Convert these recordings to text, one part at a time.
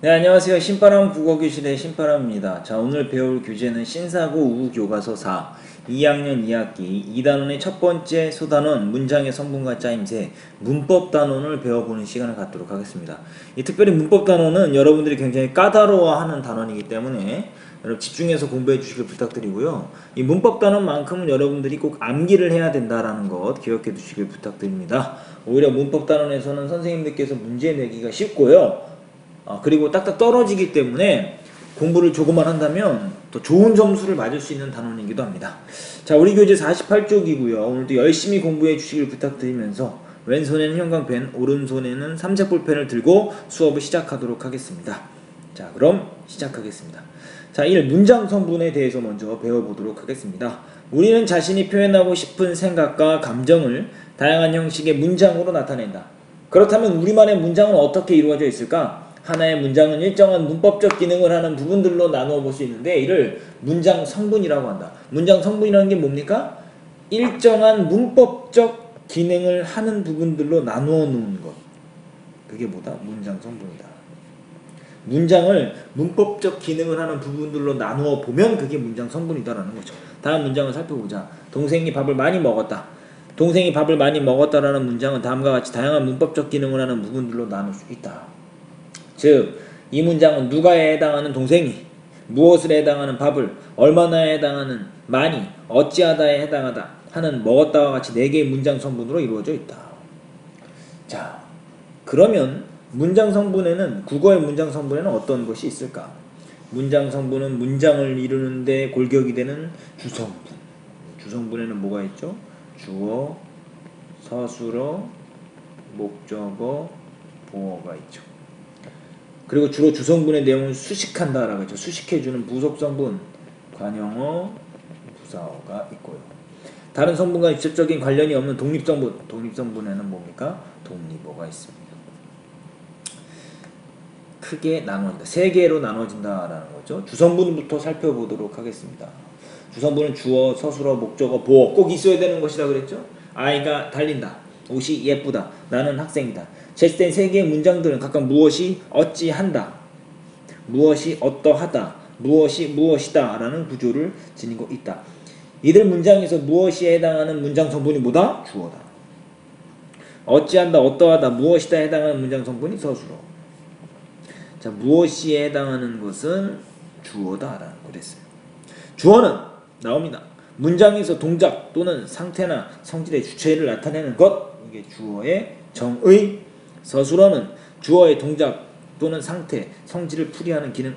네, 안녕하세요. 신바람 국어교실의 신바람입니다. 자, 오늘 배울 교재는 신사고 우교과서 4 2학년 2학기 2단원의 첫 번째 소단원 문장의 성분과 짜임새 문법 단원을 배워보는 시간을 갖도록 하겠습니다. 이 특별히 문법 단원은 여러분들이 굉장히 까다로워하는 단원이기 때문에 여러분 집중해서 공부해 주시길 부탁드리고요. 이 문법 단원만큼은 여러분들이 꼭 암기를 해야 된다라는 것 기억해 두시길 부탁드립니다. 오히려 문법 단원에서는 선생님들께서 문제 내기가 쉽고요. 그리고 딱딱 떨어지기 때문에 공부를 조금만 한다면 더 좋은 점수를 맞을 수 있는 단원이기도 합니다. 자, 우리 교재 48쪽이고요. 오늘도 열심히 공부해 주시길 부탁드리면서 왼손에는 형광펜, 오른손에는 삼색볼펜을 들고 수업을 시작하도록 하겠습니다. 자, 그럼 시작하겠습니다. 자, 1. 문장 성분에 대해서 먼저 배워보도록 하겠습니다. 우리는 자신이 표현하고 싶은 생각과 감정을 다양한 형식의 문장으로 나타낸다. 그렇다면 우리만의 문장은 어떻게 이루어져 있을까? 하나의 문장은 일정한 문법적 기능을 하는 부분들로 나누어 볼 수 있는데 이를 문장 성분이라고 한다. 문장 성분이라는 게 뭡니까? 일정한 문법적 기능을 하는 부분들로 나누어 놓은 것. 그게 뭐다? 문장 성분이다. 문장을 문법적 기능을 하는 부분들로 나누어 보면 그게 문장 성분이다라는 거죠. 다음 문장을 살펴보자. 동생이 밥을 많이 먹었다. 동생이 밥을 많이 먹었다라는 문장은 다음과 같이 다양한 문법적 기능을 하는 부분들로 나눌 수 있다. 즉, 이 문장은 누가에 해당하는 동생이, 무엇을 해당하는 밥을, 얼마나에 해당하는 많이, 어찌하다에 해당하다 하는 먹었다와 같이 4개의 문장 성분으로 이루어져 있다. 자, 그러면 문장 성분에는, 국어의 문장 성분에는 어떤 것이 있을까? 문장 성분은 문장을 이루는데 골격이 되는 주성분. 주성분에는 뭐가 있죠? 주어, 서술어, 목적어, 보어가 있죠. 그리고 주로 주성분의 내용을 수식한다라고 했죠. 수식해주는 부속성분, 관형어, 부사어가 있고요. 다른 성분과 직접적인 관련이 없는 독립성분, 독립성분에는 뭡니까? 독립어가 있습니다. 크게 나누어진다. 3개로 나눠진다라는 거죠. 주성분부터 살펴보도록 하겠습니다. 주성분은 주어, 서술어, 목적어, 보어 꼭 있어야 되는 것이라 그랬죠. 아이가 달린다. 옷이 예쁘다. 나는 학생이다. 제시된 3개의 문장들은 각각 무엇이 어찌한다, 무엇이 어떠하다, 무엇이 무엇이다 라는 구조를 지니고 있다. 이들 문장에서 무엇이 해당하는 문장 성분이 뭐다? 주어다. 어찌한다, 어떠하다, 무엇이다 해당하는 문장 성분이 서술어. 자, 무엇이 해당하는 것은 주어다라는 그랬어요. 주어는 나옵니다. 문장에서 동작 또는 상태나 성질의 주체를 나타내는 것, 이게 주어의 정의. 서술어는 주어의 동작 또는 상태, 성질을 풀이하는 기능,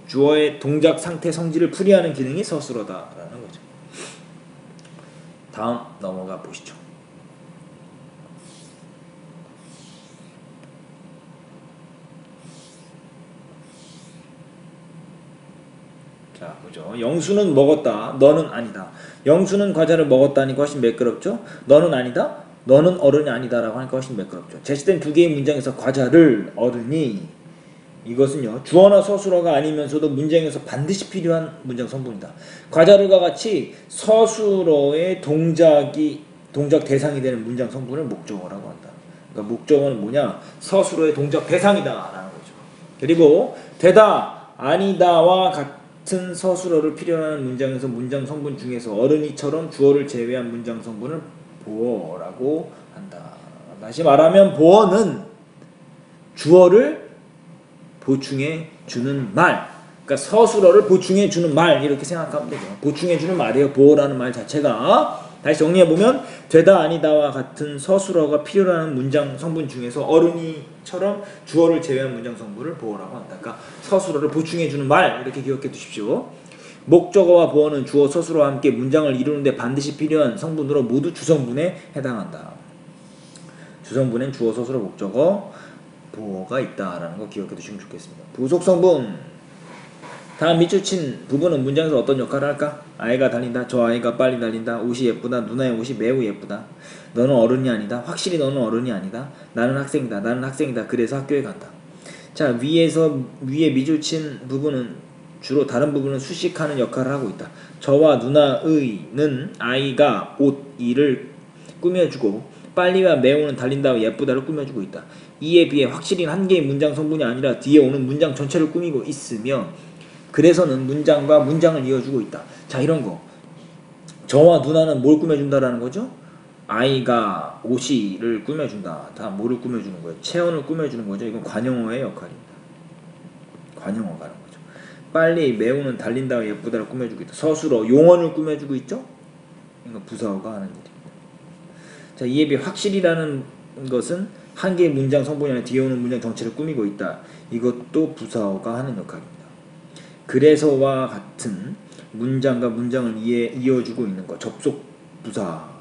주어의 동작, 상태, 성질을 풀이하는 기능이 서술어다라는 거죠. 다음 넘어가 보시죠. 자, 보죠. 영수는 먹었다. 너는 아니다. 영수는 과자를 먹었다니까 훨씬 매끄럽죠? 너는 아니다. 너는 어른이 아니다라고 하니까 훨씬 매끄럽죠. 제시된 2개의 문장에서 과자를, 어른이, 이것은요 주어나 서술어가 아니면서도 문장에서 반드시 필요한 문장 성분이다. 과자를과 같이 서술어의 동작 대상이 되는 문장 성분을 목적어라고 한다. 그러니까 목적어는 뭐냐? 서술어의 동작 대상이다라는 거죠. 그리고 되다, 아니다와 같은 서술어를 필요로 하는 문장에서 문장 성분 중에서 어른이처럼 주어를 제외한 문장 성분을 보어라고 한다. 다시 말하면 보어는 주어를 보충해 주는 말, 그러니까 서술어를 보충해 주는 말 이렇게 생각하면 되죠. 보충해 주는 말이에요. 보어라는 말 자체가. 다시 정리해 보면 되다, 아니다와 같은 서술어가 필요로 하는 문장 성분 중에서 어른이처럼 주어를 제외한 문장 성분을 보어라고 한다. 그러니까 서술어를 보충해 주는 말 이렇게 기억해 두십시오. 목적어와 보어는 주어, 서술어와 함께 문장을 이루는데 반드시 필요한 성분으로 모두 주성분에 해당한다. 주성분엔 주어, 서술어, 목적어, 보어가 있다라는 거 기억해 두시면 좋겠습니다. 부속성분. 다음 밑줄 친 부분은 문장에서 어떤 역할을 할까? 아이가 달린다. 저 아이가 빨리 달린다. 옷이 예쁘다. 누나의 옷이 매우 예쁘다. 너는 어른이 아니다. 확실히 너는 어른이 아니다. 나는 학생이다. 나는 학생이다. 그래서 학교에 간다. 자, 위에 밑줄 친 부분은 주로 다른 부분은 수식하는 역할을 하고 있다. 저와 누나의는 아이가 옷, 일을 꾸며주고 빨리와 매우는 달린다와 예쁘다를 꾸며주고 있다. 이에 비해 확실히 한 개의 문장 성분이 아니라 뒤에 오는 문장 전체를 꾸미고 있으면 그래서는 문장과 문장을 이어주고 있다. 자, 이런 거. 저와 누나는 뭘 꾸며준다라는 거죠? 아이가 옷이를 꾸며준다. 다 뭐를 꾸며주는 거예요? 체온을 꾸며주는 거죠. 이건 관용어의 역할입니다. 관용어가 하는 거죠. 빨리, 매우는, 달린다, 예쁘다를 꾸며주고 있다. 서술어, 용언을 꾸며주고 있죠? 이건 부사어가 하는 일입니다. 자, 이에 비해 확실이라는 것은 한 개의 문장 성분이 아니라 뒤에 오는 문장 전체를 꾸미고 있다. 이것도 부사어가 하는 역할입니다. 그래서와 같은 문장과 문장을 이어주고 있는 것. 접속 부사.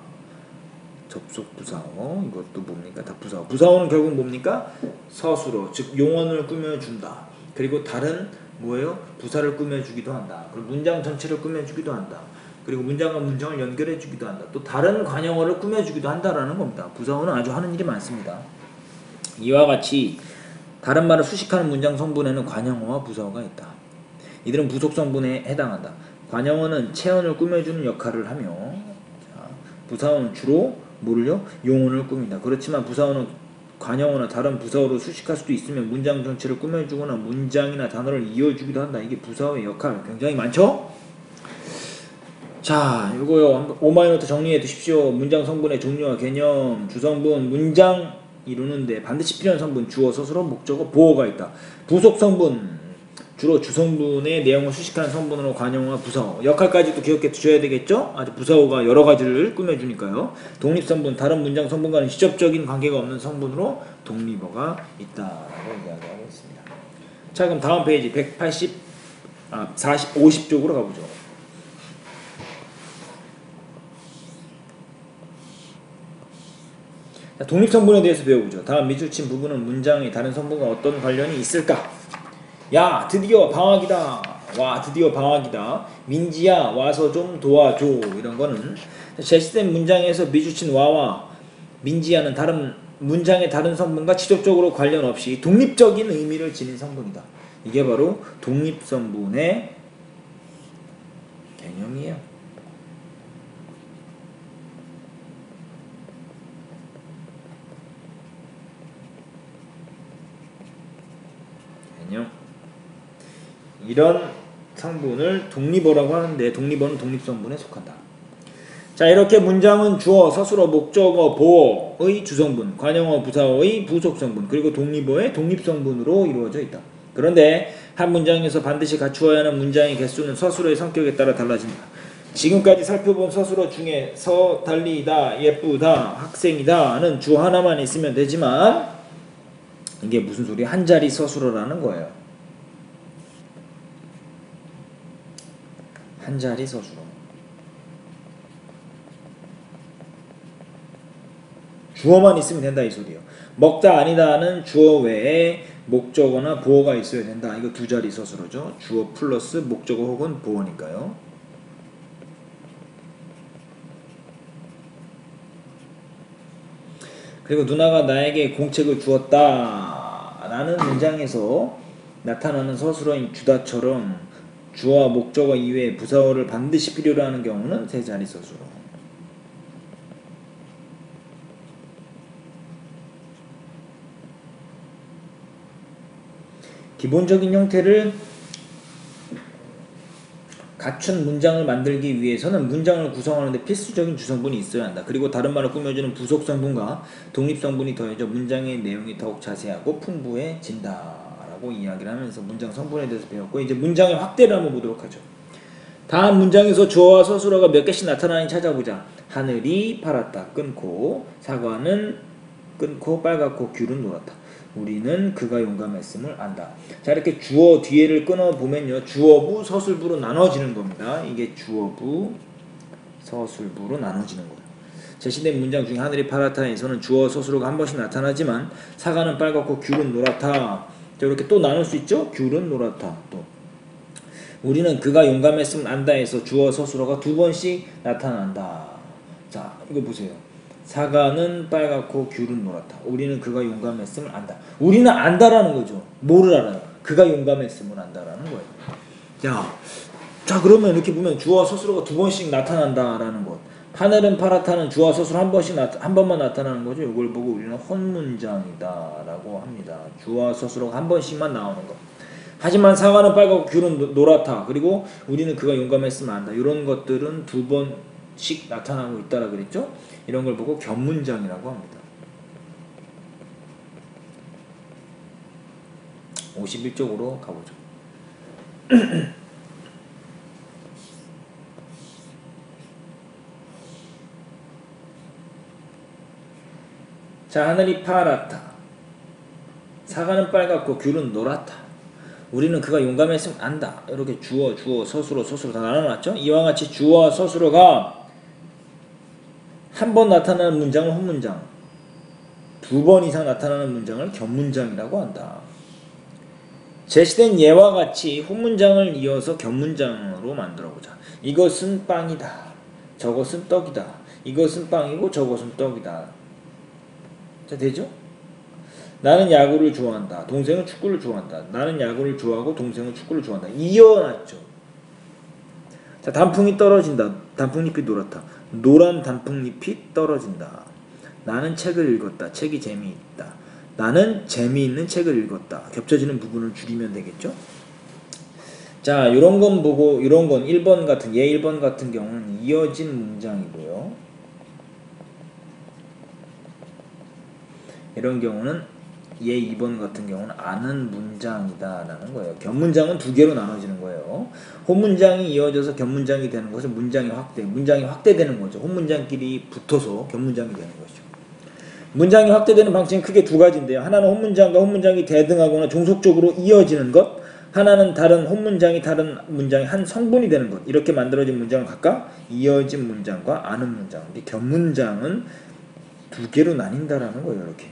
접속 부사어. 이것도 뭡니까? 다 부사어. 부사어는 결국 뭡니까? 서술어, 즉 용언을 꾸며준다. 그리고 다른 뭐예요? 부사를 꾸며주기도 한다. 그리고 문장 전체를 꾸며주기도 한다. 그리고 문장과 문장을 연결해주기도 한다. 또 다른 관용어를 꾸며주기도 한다라는 겁니다. 부사어는 아주 하는 일이 많습니다. 이와 같이 다른 말을 수식하는 문장 성분에는 관용어와 부사어가 있다. 이들은 부속 성분에 해당한다. 관용어는 체언을 꾸며주는 역할을 하며, 자, 부사어는 주로 뭐를요? 용언을 꾸민다. 그렇지만 부사어는 관용어나 다른 부사어로 수식할 수도 있으면 문장 전체를 꾸며주거나 문장이나 단어를 이어주기도 한다. 이게 부사어의 역할 굉장히 많죠? 자, 요거요. 오마이노트 정리해 두십시오. 문장 성분의 종류와 개념, 주성분, 문장 이루는데 반드시 필요한 성분, 주어, 서술어, 목적어, 보어가 있다. 부속 성분, 주로 주성분의 내용을 수식하는 성분으로 관용어와 부사어, 역할까지도 기억해 두셔야 되겠죠? 아주 부사어가 여러 가지를 꾸며주니까요. 독립성분, 다른 문장 성분과는 직접적인 관계가 없는 성분으로 독립어가 있다라고 이야기하고 있습니다. 자, 그럼 다음 페이지 50쪽으로 가보죠. 자, 독립성분에 대해서 배워보죠. 다음 밑줄 부분은 문장의 다른 성분과 어떤 관련이 있을까? 야, 드디어 방학이다. 와, 드디어 방학이다. 민지야, 와서 좀 도와줘. 이런 거는 제시된 문장에서 미주친 와와 민지야는 다른 문장의 다른 성분과 직접적으로 관련 없이 독립적인 의미를 지닌 성분이다. 이게 바로 독립성분의 개념이에요. 이런 성분을 독립어라고 하는데 독립어는 독립성분에 속한다. 자, 이렇게 문장은 주어, 서술어, 목적어, 보어의 주성분, 관용어, 부사어의 부속성분, 그리고 독립어의 독립성분으로 이루어져 있다. 그런데 한 문장에서 반드시 갖추어야 하는 문장의 개수는 서술어의 성격에 따라 달라진다. 지금까지 살펴본 서술어 중에 서, 달리다, 예쁘다, 학생이다는 주 하나만 있으면 되지만 이게 무슨 소리야? 한 자리 서술어라는 거예요. 한 자리 서술어. 주어만 있으면 된다 이 소리예요. 먹다 아니다는 주어 외에 목적어나 보어가 있어야 된다. 이거 두 자리 서술어죠. 주어 플러스 목적어 혹은 보어니까요. 그리고 누나가 나에게 공책을 주었다 라는 문장에서 나타나는 서술어인 주다처럼 주어와 목적어 이외에 부사어를 반드시 필요로 하는 경우는 세 자리 서술어. 기본적인 형태를 갖춘 문장을 만들기 위해서는 문장을 구성하는데 필수적인 주성분이 있어야 한다. 그리고 다른 말을 꾸며주는 부속성분과 독립성분이 더해져 문장의 내용이 더욱 자세하고 풍부해진다 라고 이야기를 하면서 문장 성분에 대해서 배웠고, 이제 문장의 확대를 한번 보도록 하죠. 다음 문장에서 주어와 서술어가 몇 개씩 나타나는지 찾아보자. 하늘이 파랗다. 끊고. 사과는 끊고 빨갛고 귤은 노랗다. 우리는 그가 용감했음을 안다. 자, 이렇게 주어 뒤에를 끊어보면요, 주어부, 서술부로 나눠지는 겁니다. 이게 주어부, 서술부로 나눠지는 거예요. 제시된 문장 중에 하늘이 파랗다에서는 주어, 서술어가 한 번씩 나타나지만 사과는 빨갛고 귤은 노랗다. 자, 이렇게 또 나눌 수 있죠? 귤은 노랗다. 또 우리는 그가 용감했음을 안다에서 주어, 서술어가 두 번씩 나타난다. 자, 이거 보세요. 사과는 빨갛고 귤은 노랗다. 우리는 그가 용감했음을 안다. 우리는 안다라는 거죠. 뭐를 알아요? 그가 용감했음을 안다라는 거예요. 자, 그러면 이렇게 보면 주어, 서술어가 두 번씩 나타난다라는 것. 하늘은 파랗다는 주어 서술 한 번만 나타나는 거죠. 이걸 보고 우리는 혼문장이다라고 합니다. 주어 서술어가 한 번씩만 나오는 거. 하지만 사과는 빨갛고 귤은 노랗다. 그리고 우리는 그가 용감했으면 안다. 이런 것들은 두 번씩 나타나고 있다라 그랬죠. 이런 걸 보고 견문장이라고 합니다. 51쪽으로 가보죠. 자, 하늘이 파랗다. 사과는 빨갛고 귤은 노랗다. 우리는 그가 용감했으면 안다. 이렇게 주어, 서술어 다 나눠놨죠? 이와 같이 주어와 서술어가 한 번 나타나는 문장은 혼문장, 두 번 이상 나타나는 문장을 견문장이라고 한다. 제시된 예와 같이 혼문장을 이어서 견문장으로 만들어보자. 이것은 빵이다. 저것은 떡이다. 이것은 빵이고 저것은 떡이다. 자, 되죠? 나는 야구를 좋아한다. 동생은 축구를 좋아한다. 나는 야구를 좋아하고 동생은 축구를 좋아한다. 이어놨죠. 자, 단풍이 떨어진다. 단풍잎이 노랗다. 노란 단풍잎이 떨어진다. 나는 책을 읽었다. 책이 재미있다. 나는 재미있는 책을 읽었다. 겹쳐지는 부분을 줄이면 되겠죠? 자, 요런 건 보고, 요런 건 1번 같은, 예 1번 같은 경우는 이어진 문장이고요. 이런 경우는 예 2번 같은 경우는 아는 문장이다라는 거예요. 견문장은 두 개로 나눠지는 거예요. 혼문장이 이어져서 견문장이 되는 것은 문장이 확대되는 거죠. 혼문장끼리 붙어서 견문장이 되는 거죠. 문장이 확대되는 방식은 크게 두 가지인데요. 하나는 혼문장과 혼문장이 대등하거나 종속적으로 이어지는 것, 하나는 다른 혼문장이 다른 문장의 한 성분이 되는 것. 이렇게 만들어진 문장은 각각 이어진 문장과 아는 문장. 근데 견문장은 두 개로 나뉜다라는 거예요. 이렇게.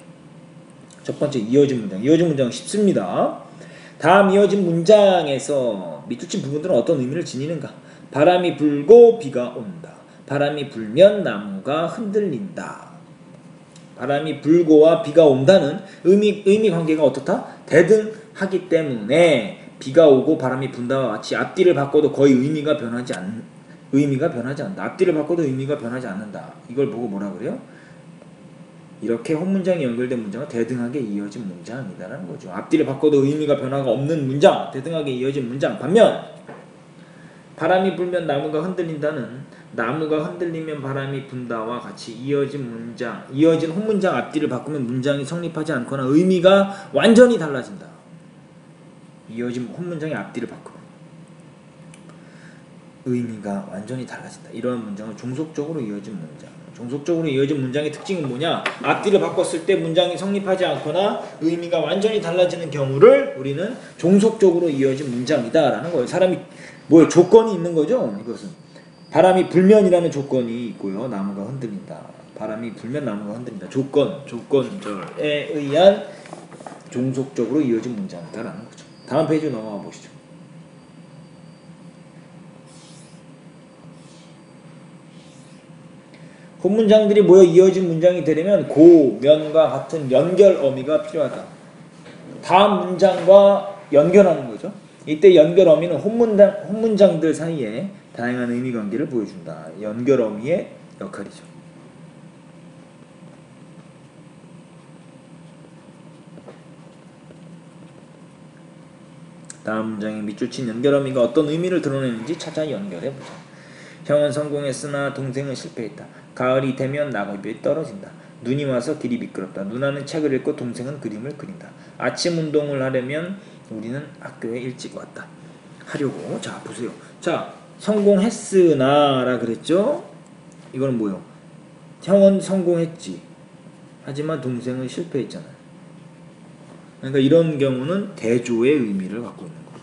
첫 번째 이어진 문장. 이어진 문장은 쉽습니다. 다음 이어진 문장에서 밑줄친 부분들은 어떤 의미를 지니는가? 바람이 불고 비가 온다. 바람이 불면 나무가 흔들린다. 바람이 불고와 비가 온다는 의미 관계가 어떻다? 대등하기 때문에 비가 오고 바람이 분다와 같이 앞뒤를 바꿔도 거의 의미가 변하지 않는다. 앞뒤를 바꿔도 의미가 변하지 않는다. 이걸 보고 뭐라 그래요? 이렇게 혼문장이 연결된 문장은 대등하게 이어진 문장이다라는 거죠. 앞뒤를 바꿔도 의미가 변화가 없는 문장, 대등하게 이어진 문장. 반면 바람이 불면 나무가 흔들린다는 나무가 흔들리면 바람이 분다와 같이 이어진 문장, 이어진 혼문장 앞뒤를 바꾸면 문장이 성립하지 않거나 의미가 완전히 달라진다. 이어진 혼문장의 앞뒤를 바꾸면 의미가 완전히 달라진다. 이러한 문장은 종속적으로 이어진 문장. 종속적으로 이어진 문장의 특징은 뭐냐? 앞뒤를 바꿨을 때 문장이 성립하지 않거나 의미가 완전히 달라지는 경우를 우리는 종속적으로 이어진 문장이다라는 거예요. 사람이 뭐예요? 조건이 있는 거죠. 이것은 바람이 불면이라는 조건이 있고요. 나무가 흔들린다. 바람이 불면 나무가 흔들린다. 조건절에 의한 종속적으로 이어진 문장이다라는 거죠. 다음 페이지 넘어가 보시죠. 혼문장들이 모여 이어진 문장이 되려면 고, 면과 같은 연결 어미가 필요하다. 다음 문장과 연결하는 거죠. 이때 연결 어미는 혼문장들 사이에 다양한 의미 관계를 보여준다. 연결 어미의 역할이죠. 다음 문장의 밑줄 친 연결 어미가 어떤 의미를 드러내는지 찾아 연결해보자. 형은 성공했으나 동생은 실패했다. 가을이 되면 낙엽이 떨어진다. 눈이 와서 길이 미끄럽다. 누나는 책을 읽고 동생은 그림을 그린다. 아침 운동을 하려면 우리는 학교에 일찍 왔다. 하려고. 자, 보세요. 자, 성공했으나 라 그랬죠? 이거는 뭐요? 형은 성공했지. 하지만 동생은 실패했잖아요. 그러니까 이런 경우는 대조의 의미를 갖고 있는 거예요.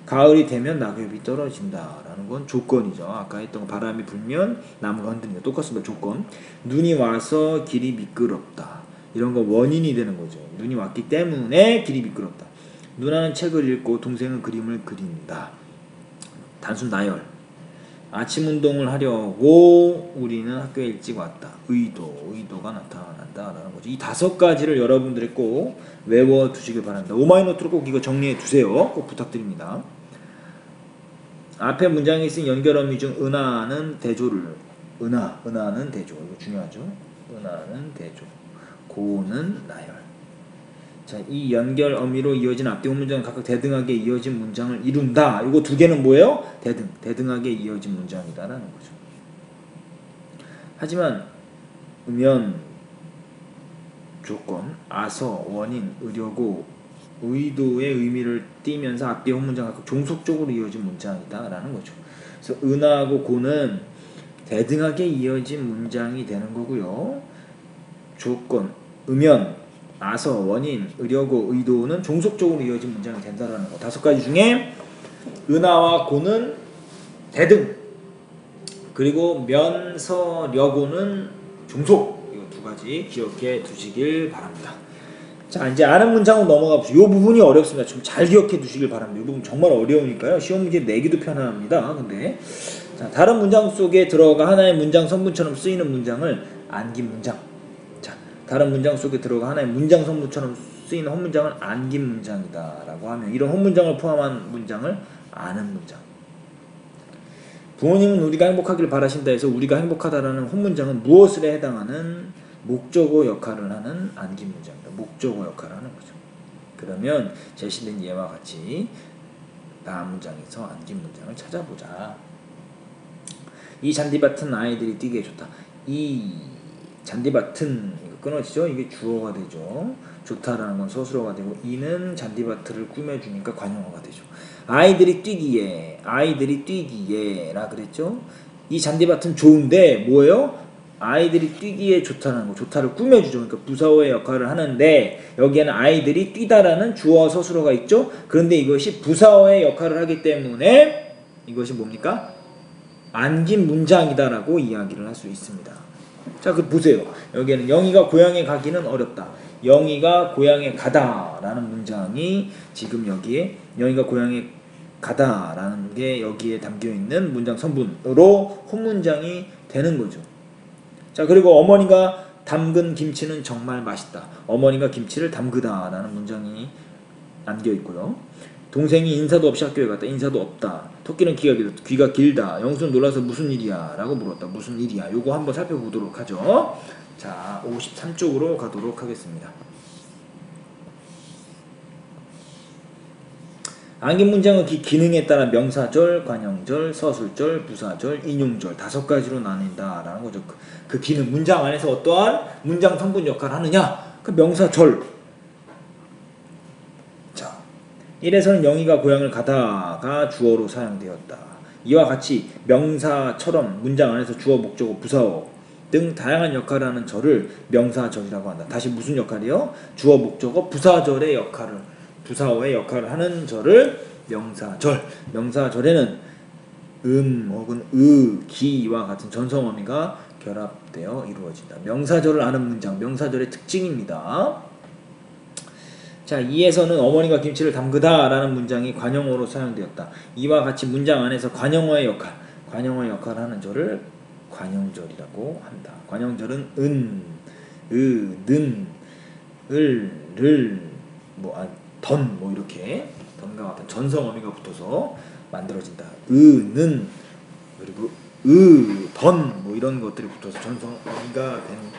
가을이 되면 낙엽이 떨어진다라는 건 조건이죠. 아까 했던 바람이 불면 나무가 흔들린다. 똑같습니다. 조건. 눈이 와서 길이 미끄럽다. 이런 거 원인이 되는 거죠. 눈이 왔기 때문에 길이 미끄럽다. 누나는 책을 읽고 동생은 그림을 그린다. 단순 나열. 아침 운동을 하려고 우리는 학교에 일찍 왔다. 의도가 나타난다라는 거죠. 이 5가지를 여러분들이 꼭 외워두시길 바랍니다. 오마이노트로 꼭 이거 정리해 두세요. 꼭 부탁드립니다. 앞에 문장에 있은 연결 어미 중 은하는 대조를 은하는 대조. 이거 중요하죠. 은하는 대조. 고는 나열. 자, 이 연결 어미로 이어진 앞뒤 문장은 각각 대등하게 이어진 문장을 이룬다. 이거 두 개는 뭐예요? 대등하게 이어진 문장이다라는 거죠. 하지만 음연, 조건, 아서, 원인, 의료고, 의도의 의미를 띠면서 앞뒤 뒷문장 각각 종속적으로 이어진 문장이다라는 거죠. 그래서 은하하고 고는 대등하게 이어진 문장이 되는 거고요. 조건, 음연, 아서, 원인, 의료고, 의도는 종속적으로 이어진 문장이 된다라는 거. 5가지 중에 은하와 고는 대등, 그리고 면, 서, 려고는 종속. 이거 2가지 기억해 두시길 바랍니다. 자, 이제 아는 문장으로 넘어가 보시죠. 이 부분이 어렵습니다. 좀 잘 기억해 두시길 바랍니다. 이 부분 정말 어려우니까요. 시험 문제 내기도 편합니다. 근데 자, 다른 문장 속에 들어가 하나의 문장 성분처럼 쓰이는 문장을 안긴 문장. 자, 다른 문장 속에 들어가 하나의 문장 성분처럼 쓰이는 헛문장을 안긴 문장이다라고 하면 이런 헛문장을 포함한 문장을 아는 문장. 부모님은 우리가 행복하기를 바라신다 해서 우리가 행복하다라는 헛문장은 무엇을 해당하는 목적어 역할을 하는 안긴 문장입니다. 목적어 역할을 하는 거죠. 그러면 제시된 예와 같이 다음 문장에서 안긴 문장을 찾아보자. 이 잔디밭은 아이들이 뛰기에 좋다. 이 잔디밭은 이거 끊어지죠? 이게 주어가 되죠. 좋다라는 건 서술어가 되고 이는 잔디밭을 꾸며주니까 관용어가 되죠. 아이들이 뛰기에 라 그랬죠. 이 잔디밭은 좋은데 뭐예요? 아이들이 뛰기에 좋다는 거, 좋다를 꾸며주죠. 그러니까 부사어의 역할을 하는데 여기에는 아이들이 뛰다라는 주어와 서술어가 있죠. 그런데 이것이 부사어의 역할을 하기 때문에 이것이 뭡니까? 안긴 문장이다라고 이야기를 할 수 있습니다. 자, 그 보세요. 여기에는 영희가 고향에 가기는 어렵다. 영희가 고향에 가다라는 문장이 지금 여기에 영희가 고향에 가다라는 게 여기에 담겨있는 문장 성분으로 헛문장이 되는 거죠. 자, 그리고 어머니가 담근 김치는 정말 맛있다. 어머니가 김치를 담그다라는 문장이 남겨있고요. 동생이 인사도 없이 학교에 갔다. 인사도 없다. 토끼는 귀가 길다. 영수는 놀라서 무슨 일이야? 라고 물었다. 무슨 일이야? 요거 한번 살펴보도록 하죠. 자, 53쪽으로 가도록 하겠습니다. 안긴 문장은 기능에 따라 명사절, 관형절, 서술절, 부사절, 인용절 5가지로 나뉜다라는 거죠. 그 기능, 문장 안에서 어떠한 문장 성분 역할을 하느냐? 그 명사절. 자, 1에서는 영희가 고향을 가다가 주어로 사용되었다. 이와 같이 명사처럼 문장 안에서 주어, 목적어, 부사어 등 다양한 역할을 하는 절을 명사절이라고 한다. 다시 무슨 역할이요? 주어, 목적어, 부사절의 역할을, 부사어의 역할을 하는 절을 명사절. 명사절에는 혹은 기와 같은 전성어미가 결합되어 이루어진다. 명사절을 아는 문장, 명사절의 특징입니다. 자, 2에서는 어머니가 김치를 담그다 라는 문장이 관용어로 사용되었다. 이와 같이 문장 안에서 관용어의 역할을 하는 절을 관용절이라고 한다. 관용절은 는, 던 이렇게 던과 같은 전성어미가 붙어서 만들어진다. 는 그리고 던 이런 것들이 붙어서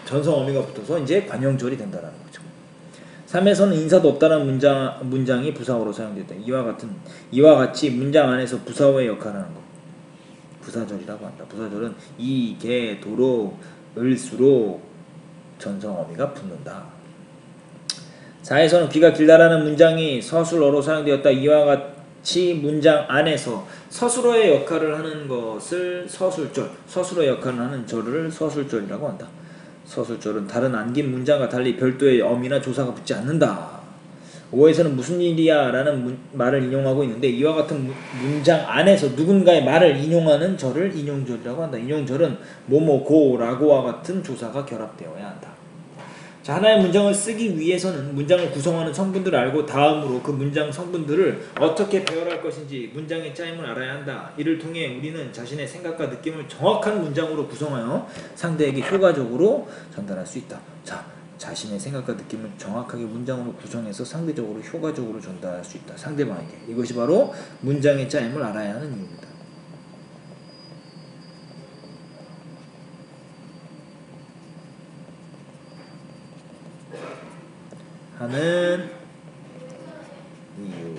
전성어미가 붙어서 이제 관용절이 된다라는 거죠. 3에서는 인사도 없다는 문장이 부사어로 사용됐다. 이와 같이 문장 안에서 부사어의 역할을 하는 것, 부사절이라고 한다. 부사절은 도로, 을수록 전성어미가 붙는다. 4에서는 귀가 길다라는 문장이 서술어로 사용되었다. 이와 같이 문장 안에서 서술어의 역할을 하는 것을 서술절, 서술어의 역할을 하는 절을 서술절이라고 한다. 서술절은 다른 안긴 문장과 달리 별도의 어미나 조사가 붙지 않는다. 5에서는 무슨 일이야 라는 말을 인용하고 있는데 이와 같은 문장 안에서 누군가의 말을 인용하는 절을 인용절이라고 한다. 인용절은 뭐뭐 고라고와 같은 조사가 결합되어야 한다. 자, 하나의 문장을 쓰기 위해서는 문장을 구성하는 성분들을 알고 다음으로 그 문장 성분들을 어떻게 배열할 것인지 문장의 짜임을 알아야 한다. 이를 통해 우리는 자신의 생각과 느낌을 정확한 문장으로 구성하여 상대에게 효과적으로 전달할 수 있다. 자, 자신의 생각과 느낌을 정확하게 문장으로 구성해서 상대적으로 효과적으로 전달할 수 있다. 상대방에게. 이것이 바로 문장의 짜임을 알아야 하는 이유입니다. 하는 이유.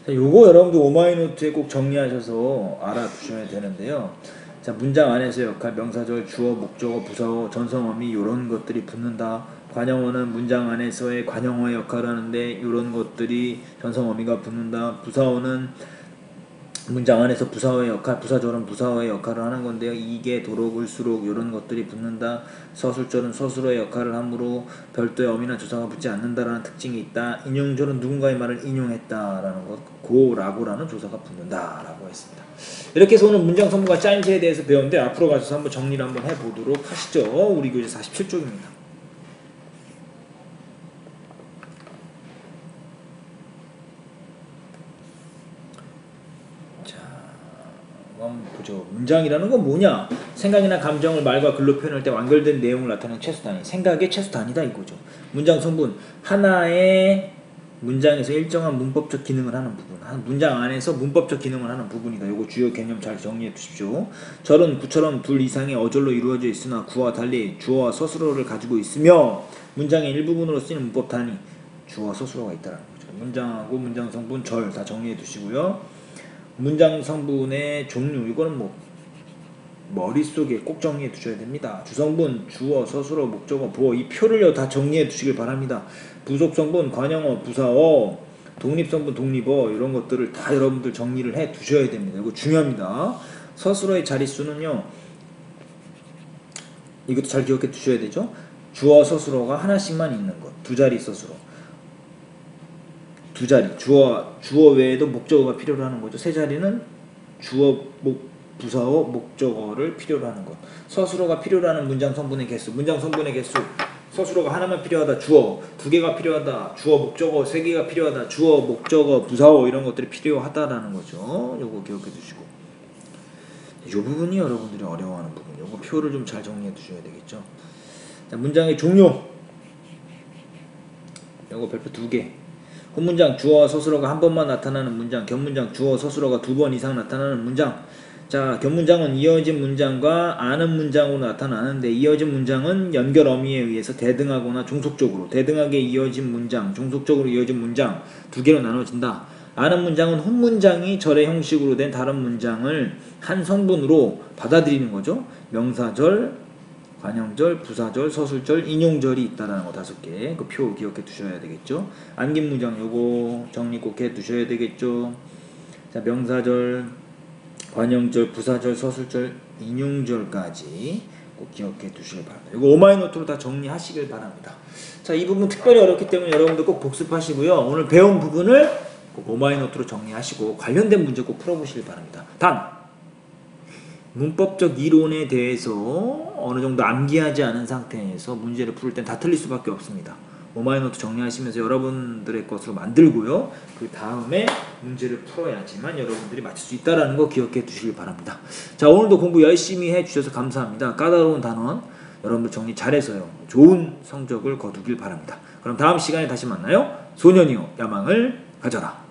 자, 요거 여러분들 오마이노트에 꼭 정리하셔서 알아두셔야 되는데요. 자, 문장 안에서 역할, 명사절, 주어, 목적어, 부사어, 전성어미 이런 것들이 붙는다. 관용어는 문장 안에서의 관용어의 역할을 하는데 이런 것들이 전성어미가 붙는다. 부사어는 문장 안에서 부사어의 역할, 부사절은 부사어의 역할을 하는 건데요. 이게 도록, 을수록 이런 것들이 붙는다. 서술절은 서술어의 역할을 하므로 별도의 어미나 조사가 붙지 않는다라는 특징이 있다. 인용절은 누군가의 말을 인용했다라는 것, 고라고라는 조사가 붙는다라고 했습니다. 이렇게 해서 오늘 문장 성분과 짜임새에 대해서 배웠는데 앞으로 가셔서 한번 정리를 한번 해보도록 하시죠. 우리 교재 47쪽입니다. 보죠. 문장이라는 건 뭐냐? 생각이나 감정을 말과 글로 표현할 때 완결된 내용을 나타내는 최소 단위. 생각의 최소 단위다 이거죠. 문장 성분. 하나의 문장에서 일정한 문법적 기능을 하는 부분. 한 문장 안에서 문법적 기능을 하는 부분이다. 요거 주요 개념 잘 정리해 두십시오. 절은 구처럼 둘 이상의 어절로 이루어져 있으나 구와 달리 주어와 서술어를 가지고 있으며 문장의 일부분으로 쓰이는 문법 단위. 주어와 서술어가 있다는 거죠. 문장하고 문장 성분, 절 다 정리해 두시고요. 문장 성분의 종류, 이거는 뭐 머릿속에 꼭 정리해 두셔야 됩니다. 주성분, 주어, 서술어, 목적어, 보어 이 표를요 다 정리해 두시길 바랍니다. 부속성분, 관용어, 부사어, 독립성분, 독립어 이런 것들을 다 여러분들 정리를 해 두셔야 됩니다. 이거 중요합니다. 서술어의 자릿수는요 이것도 잘 기억해 두셔야 되죠. 주어, 서술어가 하나씩만 있는 것, 두 자리 서술어. 두 자리, 주어 외에도 목적어가 필요로 하는 거죠. 세 자리는 주어, 부사어, 목적어를 필요로 하는 것. 서술어가 필요로 하는 문장 성분의 개수, 문장 성분의 개수. 서술어가 하나만 필요하다, 주어. 두 개가 필요하다, 주어, 목적어. 세 개가 필요하다, 주어, 목적어, 부사어 이런 것들이 필요하다라는 거죠. 요거 기억해 두시고. 요 부분이 여러분들이 어려워하는 부분. 요거 표를 좀 잘 정리해 두셔야 되겠죠. 자, 문장의 종류. 요거 별표 2개. 혼문장 주어와 서술어가 한 번만 나타나는 문장, 견문장 주어 서술어가 2번 이상 나타나는 문장. 자, 견문장은 이어진 문장과 아는 문장으로 나타나는데 이어진 문장은 연결 어미에 의해서 대등하거나 종속적으로 대등하게 이어진 문장, 종속적으로 이어진 문장 두 개로 나눠진다. 아는 문장은 혼문장이 절의 형식으로 된 다른 문장을 한 성분으로 받아들이는 거죠. 명사절, 관형절, 부사절, 서술절, 인용절이 있다라는 거 5개. 그 표 기억해 두셔야 되겠죠. 안긴 문장 요거 정리 꼭 해 두셔야 되겠죠. 자, 명사절, 관형절, 부사절, 서술절, 인용절까지 꼭 기억해 두시길 바랍니다. 이거 오마이노트로 다 정리하시길 바랍니다. 자, 이 부분 특별히 어렵기 때문에 여러분들 꼭 복습하시고요. 오늘 배운 부분을 꼭 오마이노트로 정리하시고 관련된 문제 꼭 풀어보시길 바랍니다. 단 문법적 이론에 대해서 어느 정도 암기하지 않은 상태에서 문제를 풀 땐 다 틀릴 수밖에 없습니다. 오마이노트 정리하시면서 여러분들의 것으로 만들고요. 그 다음에 문제를 풀어야지만 여러분들이 맞출 수 있다는 거 기억해 두시길 바랍니다. 자, 오늘도 공부 열심히 해주셔서 감사합니다. 까다로운 단원 여러분들 정리 잘해서요. 좋은 성적을 거두길 바랍니다. 그럼 다음 시간에 다시 만나요. 소년이요 야망을 가져라.